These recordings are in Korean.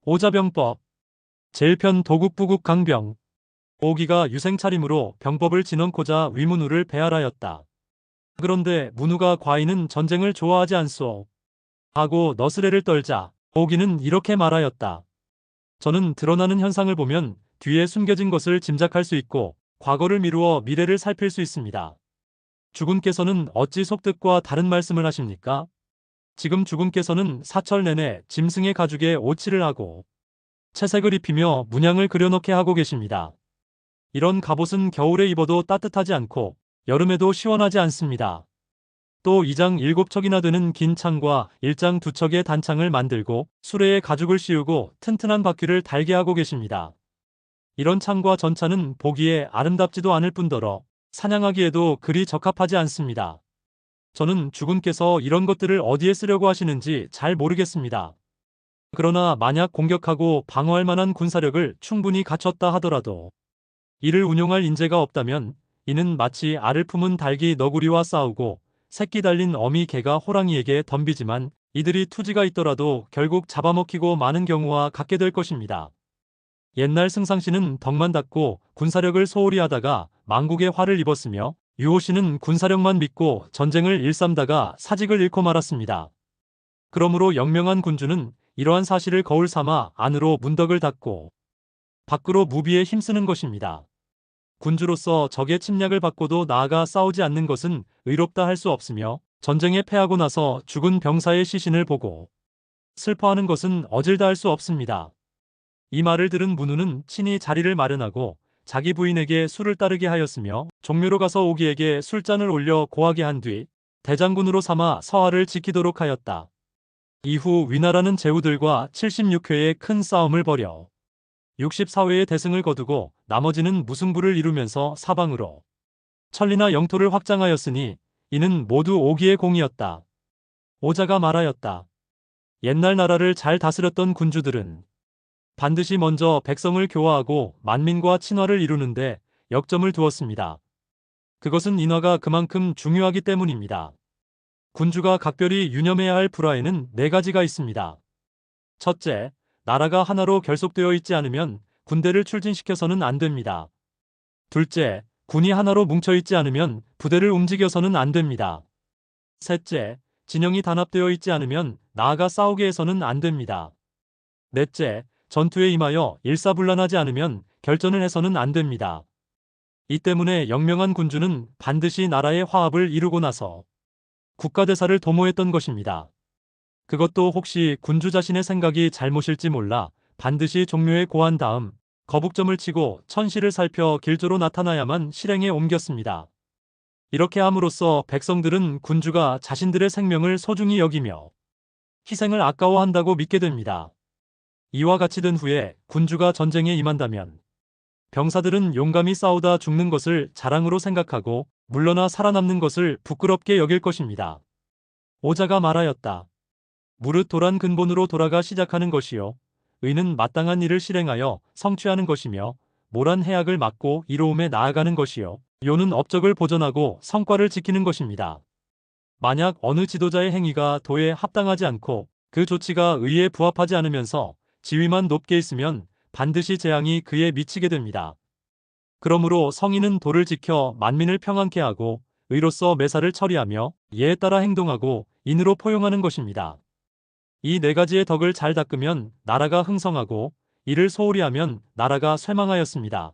오자병법. 제1편 도국부국 강병. 오기가 유생 차림으로 병법을 진언코자 위문우를 배할하였다. 그런데 문우가 과인은 전쟁을 좋아하지 않소. 하고 너스레를 떨자 오기는 이렇게 말하였다. 저는 드러나는 현상을 보면 뒤에 숨겨진 것을 짐작할 수 있고 과거를 미루어 미래를 살필 수 있습니다. 주군께서는 어찌 속뜻과 다른 말씀을 하십니까? 지금 주군께서는 사철 내내 짐승의 가죽에 오치를 하고 채색을 입히며 문양을 그려넣게 하고 계십니다. 이런 갑옷은 겨울에 입어도 따뜻하지 않고 여름에도 시원하지 않습니다. 또 2장 7척이나 되는 긴 창과 1장 2척의 단창을 만들고 수레에 가죽을 씌우고 튼튼한 바퀴를 달게 하고 계십니다. 이런 창과 전차는 보기에 아름답지도 않을 뿐더러 사냥하기에도 그리 적합하지 않습니다. 저는 주군께서 이런 것들을 어디에 쓰려고 하시는지 잘 모르겠습니다. 그러나 만약 공격하고 방어할 만한 군사력을 충분히 갖췄다 하더라도 이를 운용할 인재가 없다면 이는 마치 알을 품은 닭이 너구리와 싸우고 새끼 달린 어미 개가 호랑이에게 덤비지만 이들이 투지가 있더라도 결국 잡아먹히고 마는 경우와 같게 될 것입니다. 옛날 승상씨는 덕만 닦고 군사력을 소홀히 하다가 망국의 화를 입었으며 유호씨는 군사력만 믿고 전쟁을 일삼다가 사직을 잃고 말았습니다. 그러므로 영명한 군주는 이러한 사실을 거울 삼아 안으로 문덕을 닫고 밖으로 무비에 힘쓰는 것입니다. 군주로서 적의 침략을 받고도 나아가 싸우지 않는 것은 의롭다 할 수 없으며 전쟁에 패하고 나서 죽은 병사의 시신을 보고 슬퍼하는 것은 어질다 할 수 없습니다. 이 말을 들은 문우는 친히 자리를 마련하고 자기 부인에게 술을 따르게 하였으며 종묘로 가서 오기에게 술잔을 올려 고하게 한 뒤 대장군으로 삼아 서하를 지키도록 하였다. 이후 위나라는 제후들과 76회의 큰 싸움을 벌여 64회의 대승을 거두고 나머지는 무승부를 이루면서 사방으로 천리나 영토를 확장하였으니 이는 모두 오기의 공이었다. 오자가 말하였다. 옛날 나라를 잘 다스렸던 군주들은 반드시 먼저 백성을 교화하고 만민과 친화를 이루는데 역점을 두었습니다. 그것은 인화가 그만큼 중요하기 때문입니다. 군주가 각별히 유념해야 할 불화에는 4가지가 있습니다. 첫째, 나라가 하나로 결속되어 있지 않으면 군대를 출진시켜서는 안 됩니다. 둘째, 군이 하나로 뭉쳐있지 않으면 부대를 움직여서는 안 됩니다. 셋째, 진영이 단합되어 있지 않으면 나아가 싸우게 해서는 안 됩니다. 넷째, 전투에 임하여 일사불란하지 않으면 결전을 해서는 안 됩니다. 이 때문에 영명한 군주는 반드시 나라의 화합을 이루고 나서 국가대사를 도모했던 것입니다. 그것도 혹시 군주 자신의 생각이 잘못일지 몰라 반드시 종묘에 고한 다음 거북점을 치고 천시를 살펴 길조로 나타나야만 실행에 옮겼습니다. 이렇게 함으로써 백성들은 군주가 자신들의 생명을 소중히 여기며 희생을 아까워한다고 믿게 됩니다. 이와 같이 된 후에 군주가 전쟁에 임한다면 병사들은 용감히 싸우다 죽는 것을 자랑으로 생각하고 물러나 살아남는 것을 부끄럽게 여길 것입니다. 오자가 말하였다. 무릇 도란 근본으로 돌아가 시작하는 것이요. 의는 마땅한 일을 실행하여 성취하는 것이며 모란 해악을 막고 이로움에 나아가는 것이요. 요는 업적을 보존하고 성과를 지키는 것입니다. 만약 어느 지도자의 행위가 도에 합당하지 않고 그 조치가 의에 부합하지 않으면서 지위만 높게 있으면 반드시 재앙이 그에 미치게 됩니다. 그러므로 성인은 도를 지켜 만민을 평안케 하고 의로서 매사를 처리하며 예에 따라 행동하고 인으로 포용하는 것입니다. 이 4가지의 덕을 잘 닦으면 나라가 흥성하고 이를 소홀히 하면 나라가 쇠망하였습니다.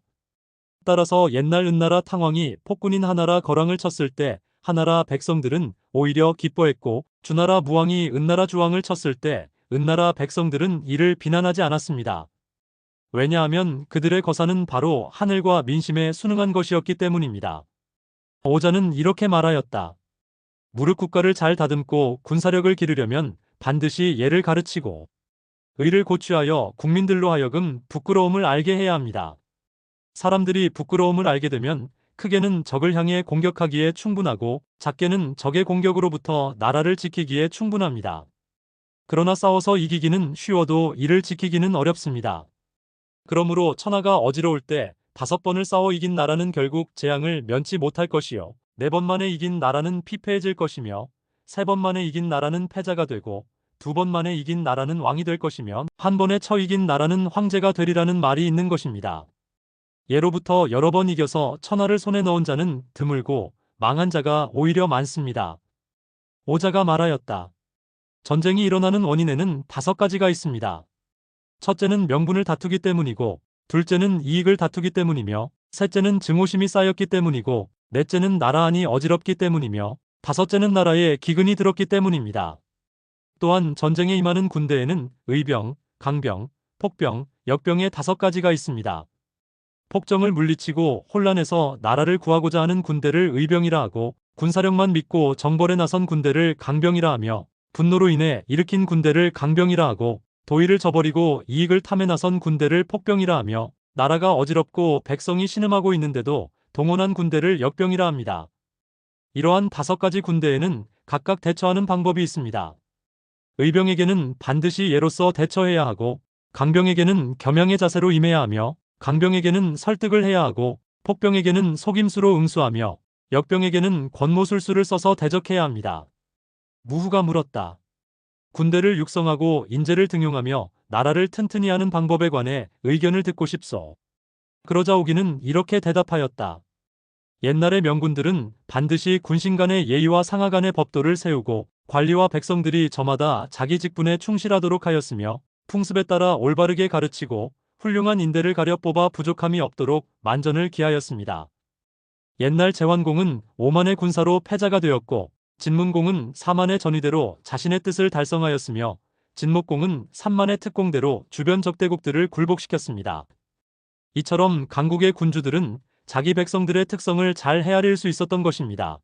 따라서 옛날 은나라 탕왕이 폭군인 하나라 거랑을 쳤을 때 하나라 백성들은 오히려 기뻐했고 주나라 무왕이 은나라 주왕을 쳤을 때 은나라 백성들은 이를 비난하지 않았습니다. 왜냐하면 그들의 거사는 바로 하늘과 민심에 순응한 것이었기 때문입니다. 오자는 이렇게 말하였다. 무릇 국가를 잘 다듬고 군사력을 기르려면 반드시 예를 가르치고 의를 고취하여 국민들로 하여금 부끄러움을 알게 해야 합니다. 사람들이 부끄러움을 알게 되면 크게는 적을 향해 공격하기에 충분하고 작게는 적의 공격으로부터 나라를 지키기에 충분합니다. 그러나 싸워서 이기기는 쉬워도 이를 지키기는 어렵습니다. 그러므로 천하가 어지러울 때 5번을 싸워 이긴 나라는 결국 재앙을 면치 못할 것이요 4번 만에 이긴 나라는 피폐해질 것이며 3번 만에 이긴 나라는 패자가 되고 두 번 만에 이긴 나라는 왕이 될 것이며 한 번에 쳐 이긴 나라는 황제가 되리라는 말이 있는 것입니다. 예로부터 여러 번 이겨서 천하를 손에 넣은 자는 드물고 망한 자가 오히려 많습니다. 오자가 말하였다. 전쟁이 일어나는 원인에는 5가지가 있습니다. 첫째는 명분을 다투기 때문이고, 둘째는 이익을 다투기 때문이며, 셋째는 증오심이 쌓였기 때문이고, 넷째는 나라 안이 어지럽기 때문이며, 다섯째는 나라에 기근이 들었기 때문입니다. 또한 전쟁에 임하는 군대에는 의병, 강병, 폭병, 역병의 5가지가 있습니다. 폭정을 물리치고 혼란에서 나라를 구하고자 하는 군대를 의병이라 하고, 군사력만 믿고 정벌에 나선 군대를 강병이라 하며, 분노로 인해 일으킨 군대를 강병이라 하고, 도의를 저버리고 이익을 탐해 나선 군대를 폭병이라 하며, 나라가 어지럽고 백성이 신음하고 있는데도 동원한 군대를 역병이라 합니다. 이러한 5가지 군대에는 각각 대처하는 방법이 있습니다. 의병에게는 반드시 예로서 대처해야 하고, 강병에게는 겸양의 자세로 임해야 하며, 강병에게는 설득을 해야 하고, 폭병에게는 속임수로 응수하며, 역병에게는 권모술수를 써서 대적해야 합니다. 무후가 물었다. 군대를 육성하고 인재를 등용하며 나라를 튼튼히 하는 방법에 관해 의견을 듣고 싶소. 그러자 오기는 이렇게 대답하였다. 옛날의 명군들은 반드시 군신 간의 예의와 상하 간의 법도를 세우고 관리와 백성들이 저마다 자기 직분에 충실하도록 하였으며 풍습에 따라 올바르게 가르치고 훌륭한 인대를 가려 뽑아 부족함이 없도록 만전을 기하였습니다. 옛날 제환공은 5만의 군사로 패자가 되었고 진문공은 4만의 전위대로 자신의 뜻을 달성하였으며 진목공은 3만의 특공대로 주변 적대국들을 굴복시켰습니다. 이처럼 강국의 군주들은 자기 백성들의 특성을 잘 헤아릴 수 있었던 것입니다.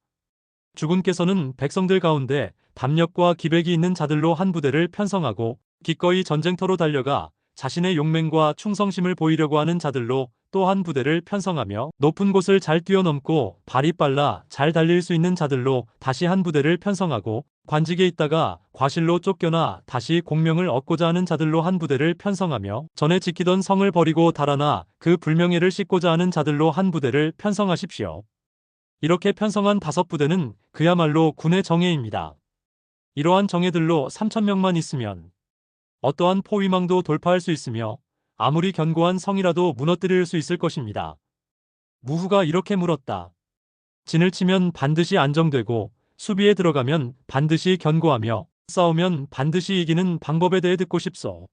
주군께서는 백성들 가운데 담력과 기백이 있는 자들로 한 부대를 편성하고 기꺼이 전쟁터로 달려가 자신의 용맹과 충성심을 보이려고 하는 자들로 또 한 부대를 편성하며 높은 곳을 잘 뛰어넘고 발이 빨라 잘 달릴 수 있는 자들로 다시 한 부대를 편성하고 관직에 있다가 과실로 쫓겨나 다시 공명을 얻고자 하는 자들로 한 부대를 편성하며 전에 지키던 성을 버리고 달아나 그 불명예를 씻고자 하는 자들로 한 부대를 편성하십시오. 이렇게 편성한 5부대는 그야말로 군의 정예입니다. 이러한 정예들로 3,000명만 있으면 어떠한 포위망도 돌파할 수 있으며 아무리 견고한 성이라도 무너뜨릴 수 있을 것입니다. 무후가 이렇게 물었다. 진을 치면 반드시 안정되고 수비에 들어가면 반드시 견고하며 싸우면 반드시 이기는 방법에 대해 듣고 싶소.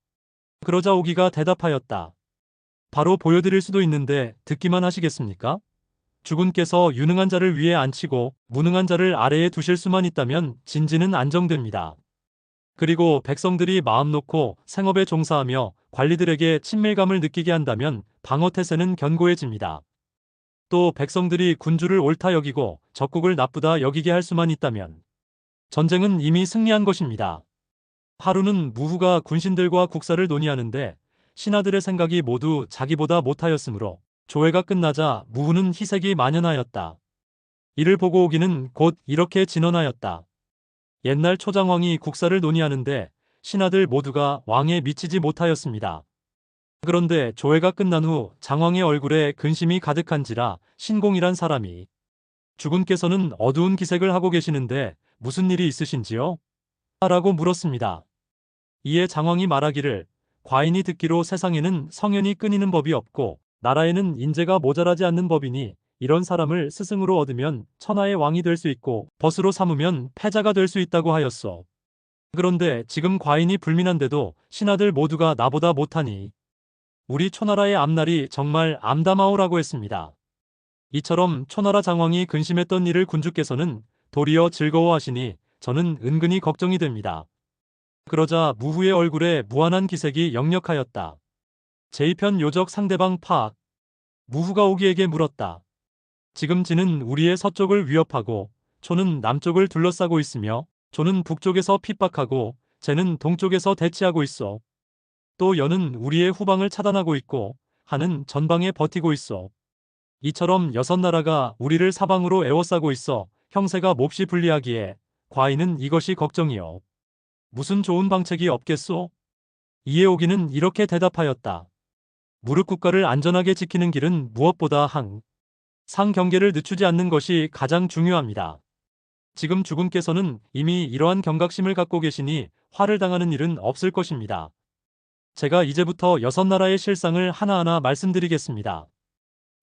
그러자 오기가 대답하였다. 바로 보여드릴 수도 있는데 듣기만 하시겠습니까? 주군께서 유능한 자를 위에 앉히고 무능한 자를 아래에 두실 수만 있다면 진지는 안정됩니다. 그리고 백성들이 마음 놓고 생업에 종사하며 관리들에게 친밀감을 느끼게 한다면 방어태세는 견고해집니다. 또 백성들이 군주를 옳다 여기고 적국을 나쁘다 여기게 할 수만 있다면 전쟁은 이미 승리한 것입니다. 하루는 무후가 군신들과 국사를 논의하는데 신하들의 생각이 모두 자기보다 못하였으므로 조회가 끝나자 무후는 희색이 만연하였다. 이를 보고 오기는 곧 이렇게 진언하였다. 옛날 초장왕이 국사를 논의하는데 신하들 모두가 왕에 미치지 못하였습니다. 그런데 조회가 끝난 후 장왕의 얼굴에 근심이 가득한지라 신공이란 사람이 주군께서는 어두운 기색을 하고 계시는데 무슨 일이 있으신지요? 라고 물었습니다. 이에 장왕이 말하기를 과인이 듣기로 세상에는 성현이 끊이는 법이 없고 나라에는 인재가 모자라지 않는 법이니 이런 사람을 스승으로 얻으면 천하의 왕이 될 수 있고 벗으로 삼으면 패자가 될 수 있다고 하였소. 그런데 지금 과인이 불민한데도 신하들 모두가 나보다 못하니 우리 초나라의 앞날이 정말 암담하오라고 했습니다. 이처럼 초나라 장왕이 근심했던 일을 군주께서는 도리어 즐거워하시니 저는 은근히 걱정이 됩니다. 그러자 무후의 얼굴에 무한한 기색이 역력하였다. 제2편 요적 상대방 파악. 무후가 오기에게 물었다. 지금 진은 우리의 서쪽을 위협하고 초는 남쪽을 둘러싸고 있으며 조는 북쪽에서 핍박하고 쟤는 동쪽에서 대치하고 있어. 또 여는 우리의 후방을 차단하고 있고 하는 전방에 버티고 있어. 이처럼 6나라가 우리를 사방으로 에워싸고 있어 형세가 몹시 불리하기에 과인은 이것이 걱정이요. 무슨 좋은 방책이 없겠소? 이에 오기는 이렇게 대답하였다. 무릎 국가를 안전하게 지키는 길은 무엇보다 상 경계를 늦추지 않는 것이 가장 중요합니다. 지금 주군께서는 이미 이러한 경각심을 갖고 계시니 화를 당하는 일은 없을 것입니다. 제가 이제부터 6나라의 실상을 하나하나 말씀드리겠습니다.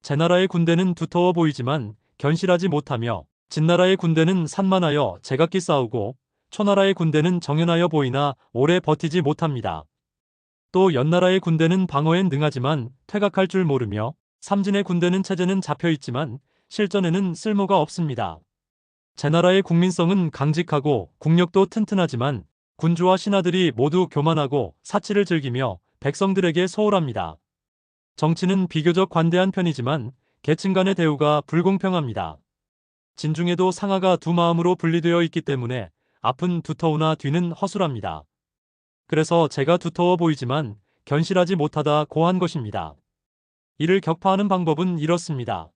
제 나라의 군대는 두터워 보이지만 견실하지 못하며 진나라의 군대는 산만하여 제각기 싸우고 초나라의 군대는 정연하여 보이나 오래 버티지 못합니다. 또 연나라의 군대는 방어엔 능하지만 퇴각할 줄 모르며 삼진의 군대는 체제는 잡혀 있지만 실전에는 쓸모가 없습니다. 제 나라의 국민성은 강직하고 국력도 튼튼하지만 군주와 신하들이 모두 교만하고 사치를 즐기며 백성들에게 소홀합니다. 정치는 비교적 관대한 편이지만 계층 간의 대우가 불공평합니다. 진중에도 상하가 두 마음으로 분리되어 있기 때문에 앞은 두터우나 뒤는 허술합니다. 그래서 제가 두터워 보이지만 견실하지 못하다 고한 것입니다. 이를 격파하는 방법은 이렇습니다.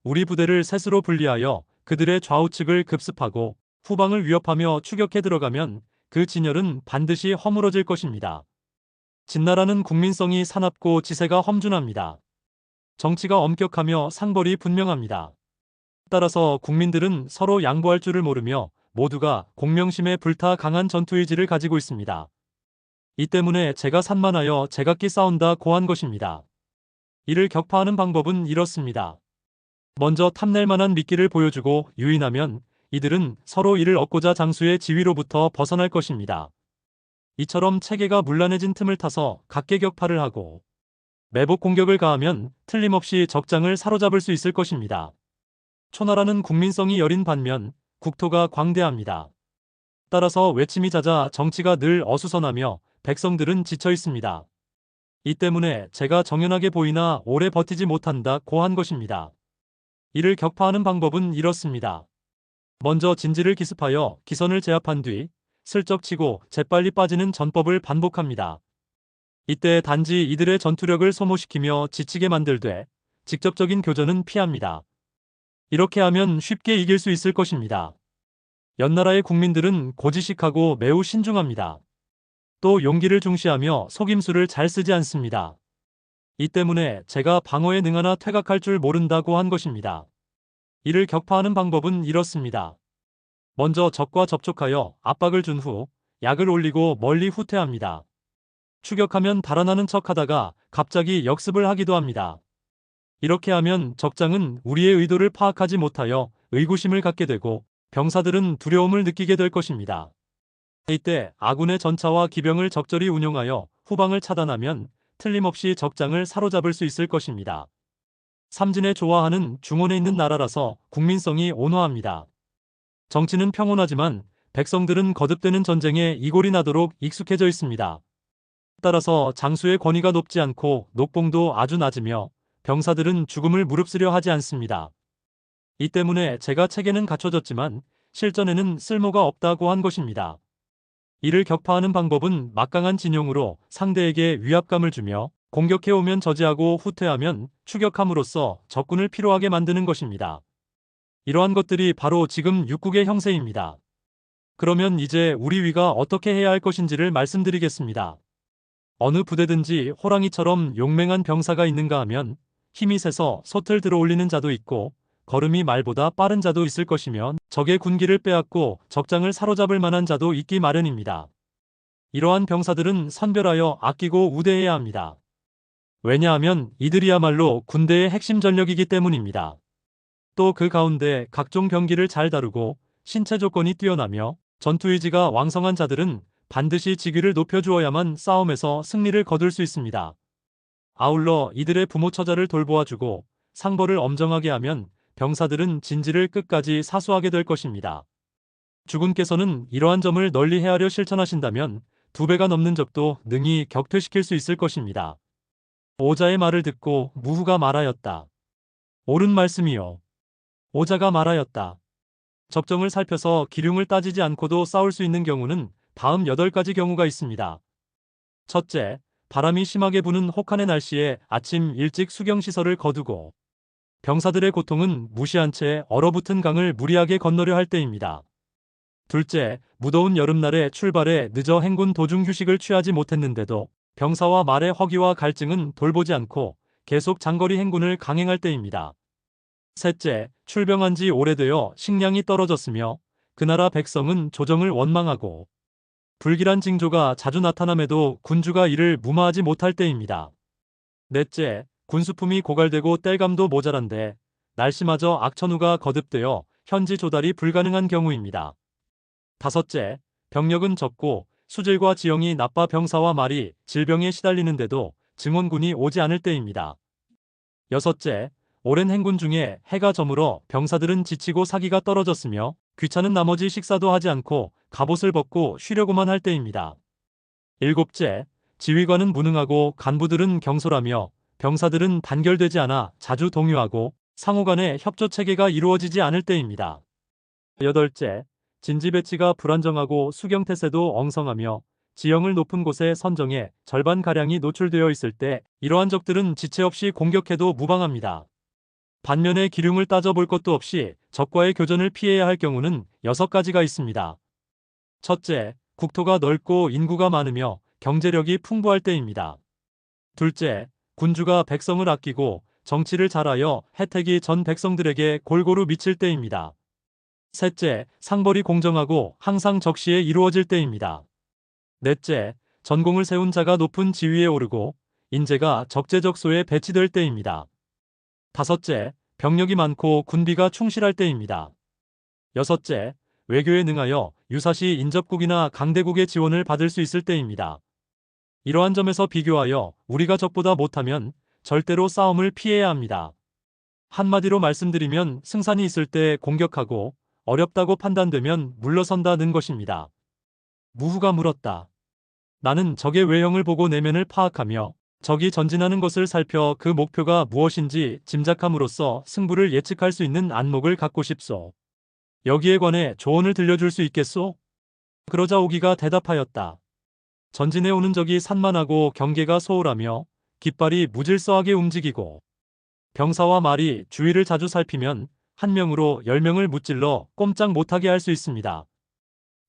우리 부대를 셋으로 분리하여 그들의 좌우측을 급습하고 후방을 위협하며 추격해 들어가면 그 진열은 반드시 허물어질 것입니다. 진나라는 국민성이 사납고 지세가 험준합니다. 정치가 엄격하며 상벌이 분명합니다. 따라서 국민들은 서로 양보할 줄을 모르며 모두가 공명심에 불타 강한 전투의지를 가지고 있습니다. 이 때문에 제가 산만하여 제각기 싸운다 고한 것입니다. 이를 격파하는 방법은 이렇습니다. 먼저 탐낼 만한 미끼를 보여주고 유인하면 이들은 서로 이를 얻고자 장수의 지위로부터 벗어날 것입니다. 이처럼 체계가 문란해진 틈을 타서 각계격파를 하고 매복 공격을 가하면 틀림없이 적장을 사로잡을 수 있을 것입니다. 초나라는 국민성이 여린 반면 국토가 광대합니다. 따라서 외침이 잦아 정치가 늘 어수선하며 백성들은 지쳐 있습니다. 이 때문에 제가 정연하게 보이나 오래 버티지 못한다 고한 것입니다. 이를 격파하는 방법은 이렇습니다. 먼저 진지를 기습하여 기선을 제압한 뒤 슬쩍 치고 재빨리 빠지는 전법을 반복합니다. 이때 단지 이들의 전투력을 소모시키며 지치게 만들되 직접적인 교전은 피합니다. 이렇게 하면 쉽게 이길 수 있을 것입니다. 연나라의 국민들은 고지식하고 매우 신중합니다. 또 용기를 중시하며 속임수를 잘 쓰지 않습니다. 이 때문에 제가 방어에 능하나 퇴각할 줄 모른다고 한 것입니다. 이를 격파하는 방법은 이렇습니다. 먼저 적과 접촉하여 압박을 준 후 약을 올리고 멀리 후퇴합니다. 추격하면 달아나는 척하다가 갑자기 역습을 하기도 합니다. 이렇게 하면 적장은 우리의 의도를 파악하지 못하여 의구심을 갖게 되고 병사들은 두려움을 느끼게 될 것입니다. 이때 아군의 전차와 기병을 적절히 운용하여 후방을 차단하면 틀림없이 적장을 사로잡을 수 있을 것입니다. 삼진에 좋아하는 중원에 있는 나라라서 국민성이 온화합니다. 정치는 평온하지만 백성들은 거듭되는 전쟁에 이골이 나도록 익숙해져 있습니다. 따라서 장수의 권위가 높지 않고 녹봉도 아주 낮으며 병사들은 죽음을 무릅쓰려 하지 않습니다. 이 때문에 제가 체계는 갖춰졌지만 실전에는 쓸모가 없다고 한 것입니다. 이를 격파하는 방법은 막강한 진용으로 상대에게 위압감을 주며 공격해오면 저지하고 후퇴하면 추격함으로써 적군을 피로하게 만드는 것입니다. 이러한 것들이 바로 지금 육국의 형세입니다. 그러면 이제 우리 위가 어떻게 해야 할 것인지를 말씀드리겠습니다. 어느 부대든지 호랑이처럼 용맹한 병사가 있는가 하면 힘이 세서 솥을 들어 올리는 자도 있고 걸음이 말보다 빠른 자도 있을 것이며 적의 군기를 빼앗고 적장을 사로잡을 만한 자도 있기 마련입니다. 이러한 병사들은 선별하여 아끼고 우대해야 합니다. 왜냐하면 이들이야말로 군대의 핵심 전력이기 때문입니다. 또 그 가운데 각종 병기를 잘 다루고 신체 조건이 뛰어나며 전투의지가 왕성한 자들은 반드시 직위를 높여주어야만 싸움에서 승리를 거둘 수 있습니다. 아울러 이들의 부모 처자를 돌보아주고 상벌을 엄정하게 하면 병사들은 진지를 끝까지 사수하게 될 것입니다. 주군께서는 이러한 점을 널리 헤아려 실천하신다면 2배가 넘는 적도 능히 격퇴시킬 수 있을 것입니다. 오자의 말을 듣고 무후가 말하였다. 옳은 말씀이요. 오자가 말하였다. 적정을 살펴서 기륭을 따지지 않고도 싸울 수 있는 경우는 다음 8가지 경우가 있습니다. 첫째, 바람이 심하게 부는 혹한의 날씨에 아침 일찍 수경시설을 거두고 병사들의 고통은 무시한 채 얼어붙은 강을 무리하게 건너려 할 때입니다. 둘째, 무더운 여름날에 출발해 늦어 행군 도중 휴식을 취하지 못했는데도 병사와 말의 허기와 갈증은 돌보지 않고 계속 장거리 행군을 강행할 때입니다. 셋째, 출병한 지 오래되어 식량이 떨어졌으며 그 나라 백성은 조정을 원망하고 불길한 징조가 자주 나타남에도 군주가 이를 무마하지 못할 때입니다. 넷째, 군수품이 고갈되고 땔감도 모자란데 날씨마저 악천후가 거듭되어 현지 조달이 불가능한 경우입니다. 다섯째, 병력은 적고 수질과 지형이 나빠 병사와 말이 질병에 시달리는데도 증원군이 오지 않을 때입니다. 여섯째, 오랜 행군 중에 해가 저물어 병사들은 지치고 사기가 떨어졌으며 귀찮은 나머지 식사도 하지 않고 갑옷을 벗고 쉬려고만 할 때입니다. 일곱째, 지휘관은 무능하고 간부들은 경솔하며 병사들은 단결되지 않아 자주 동요하고 상호 간의 협조 체계가 이루어지지 않을 때입니다. 여덟째, 진지 배치가 불안정하고 수경태세도 엉성하며 지형을 높은 곳에 선정해 절반가량이 노출되어 있을 때 이러한 적들은 지체 없이 공격해도 무방합니다. 반면에 기륭을 따져볼 것도 없이 적과의 교전을 피해야 할 경우는 6가지가 있습니다. 첫째, 국토가 넓고 인구가 많으며 경제력이 풍부할 때입니다. 둘째, 군주가 백성을 아끼고 정치를 잘하여 혜택이 전 백성들에게 골고루 미칠 때입니다. 셋째, 상벌이 공정하고 항상 적시에 이루어질 때입니다. 넷째, 전공을 세운 자가 높은 지위에 오르고 인재가 적재적소에 배치될 때입니다. 다섯째, 병력이 많고 군비가 충실할 때입니다. 여섯째, 외교에 능하여 유사시 인접국이나 강대국의 지원을 받을 수 있을 때입니다. 이러한 점에서 비교하여 우리가 적보다 못하면 절대로 싸움을 피해야 합니다. 한마디로 말씀드리면 승산이 있을 때 공격하고 어렵다고 판단되면 물러선다는 것입니다. 무후가 물었다. 나는 적의 외형을 보고 내면을 파악하며 적이 전진하는 것을 살펴 그 목표가 무엇인지 짐작함으로써 승부를 예측할 수 있는 안목을 갖고 싶소. 여기에 관해 조언을 들려줄 수 있겠소? 그러자 오기가 대답하였다. 전진해 오는 적이 산만하고 경계가 소홀하며 깃발이 무질서하게 움직이고 병사와 말이 주위를 자주 살피면 한 명으로 10명을 무찔러 꼼짝 못하게 할 수 있습니다.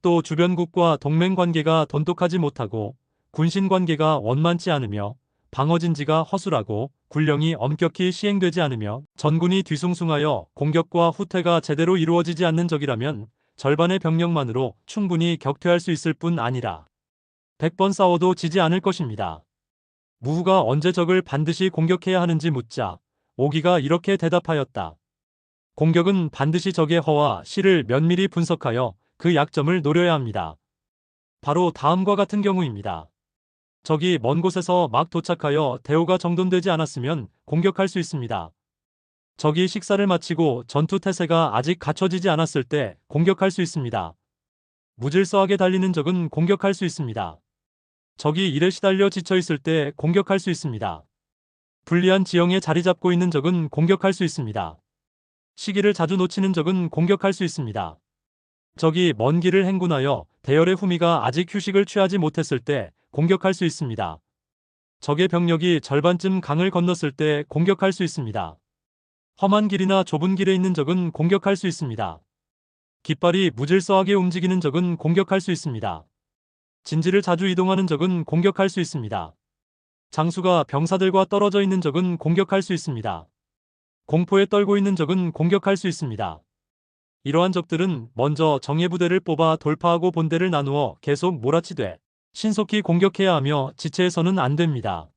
또 주변국과 동맹 관계가 돈독하지 못하고 군신 관계가 원만치 않으며 방어진지가 허술하고 군령이 엄격히 시행되지 않으며 전군이 뒤숭숭하여 공격과 후퇴가 제대로 이루어지지 않는 적이라면 절반의 병력만으로 충분히 격퇴할 수 있을 뿐 아니라 100번 싸워도 지지 않을 것입니다. 무후가 언제 적을 반드시 공격해야 하는지 묻자 오기가 이렇게 대답하였다. 공격은 반드시 적의 허와 실을 면밀히 분석하여 그 약점을 노려야 합니다. 바로 다음과 같은 경우입니다. 적이 먼 곳에서 막 도착하여 대오가 정돈되지 않았으면 공격할 수 있습니다. 적이 식사를 마치고 전투 태세가 아직 갖춰지지 않았을 때 공격할 수 있습니다. 무질서하게 달리는 적은 공격할 수 있습니다. 적이 일에 시달려 지쳐 있을 때 공격할 수 있습니다. 불리한 지형에 자리 잡고 있는 적은 공격할 수 있습니다. 시기를 자주 놓치는 적은 공격할 수 있습니다. 적이 먼 길을 행군하여 대열의 후미가 아직 휴식을 취하지 못했을 때 공격할 수 있습니다. 적의 병력이 절반쯤 강을 건넜을 때 공격할 수 있습니다. 험한 길이나 좁은 길에 있는 적은 공격할 수 있습니다. 깃발이 무질서하게 움직이는 적은 공격할 수 있습니다. 진지를 자주 이동하는 적은 공격할 수 있습니다. 장수가 병사들과 떨어져 있는 적은 공격할 수 있습니다. 공포에 떨고 있는 적은 공격할 수 있습니다. 이러한 적들은 먼저 정예부대를 뽑아 돌파하고 본대를 나누어 계속 몰아치되 신속히 공격해야 하며 지체해서는 안 됩니다.